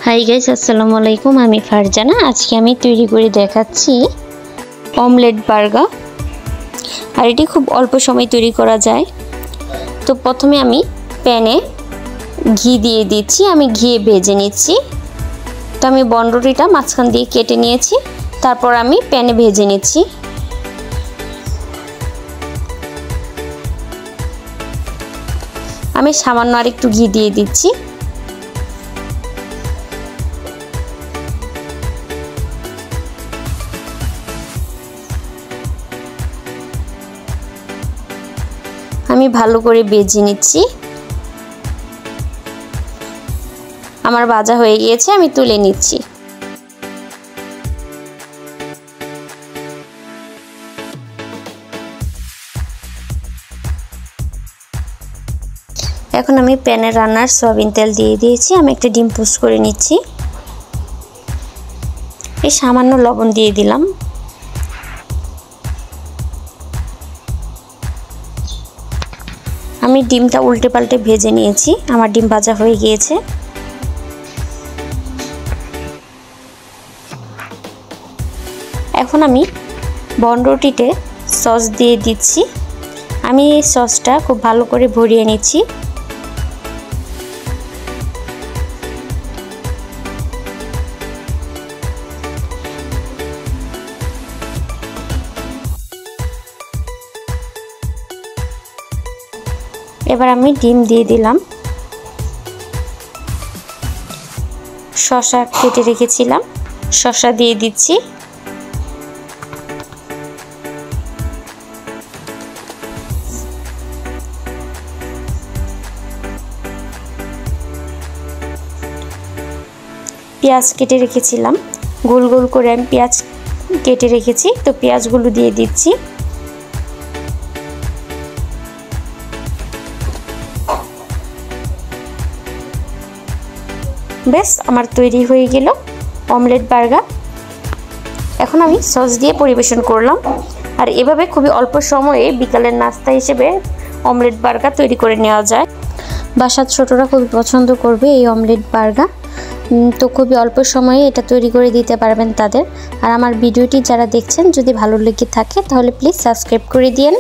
Hi guys, আসসালামু আলাইকুম। আমি ফারজানা। আজকে আমি তৈরি করে দেখাচ্ছি অমলেট বার্গার। আর এটি খুব অল্প সময় তৈরি করা যায়। তো প্রথমে আমি প্যানে ঘি দিয়ে দিচ্ছি। আমি ঘি ভেজে নিচ্ছি। তো আমি বনরুটিটা মাঝখান দিয়ে কেটে নিয়েছি। তারপর আমি প্যানে ভেজে নিচ্ছি। আমি সামান্য আর একটু ঘি দিয়ে দিচ্ছি। আমি ভালো করে ভেজে নিচ্ছি। আমার ভাজা হয়ে গিয়েছে, আমি তুলে নিচ্ছি। এখন আমি প্যানে রান্নার সয়াবিন তেল দিয়ে দিয়েছি। আমি একটা ডিম পোস্ট করে নিচ্ছি। এই সামান্য লবণ দিয়ে দিলাম। আমি ডিমটা উল্টে পাল্টে ভেজে নিয়েছি। আমার ডিম ভাজা হয়ে গিয়েছে। এখন আমি বনরুটিতে সস দিয়ে দিচ্ছি। আমি এই সসটা খুব ভালো করে ভরিয়ে নিচ্ছি। এবার আমি ডিম দিয়ে দিলাম। শসা কেটে রেখেছিলাম, শসা দিয়ে দিচ্ছি। পেঁয়াজ কেটে রেখেছিলাম, গোল গোল করে আমি পেঁয়াজ কেটে রেখেছি। তো পেঁয়াজগুলো দিয়ে দিচ্ছি। বেশ, আমার তৈরি হয়ে গেল অমলেট বার্গার। এখন আমি সস দিয়ে পরিবেশন করলাম। আর এভাবে খুবই অল্প সময়ে বিকালের নাস্তা হিসেবে অমলেট বার্গার তৈরি করে নেওয়া যায়। বাসার ছোটরা খুবই পছন্দ করবে এই অমলেট বার্গার। তো খুবই অল্প সময়ে এটা তৈরি করে দিতে পারবেন তাদের। আর আমার ভিডিওটি যারা দেখছেন, যদি ভালো লেগে থাকে তাহলে প্লিজ সাবস্ক্রাইব করে দিন।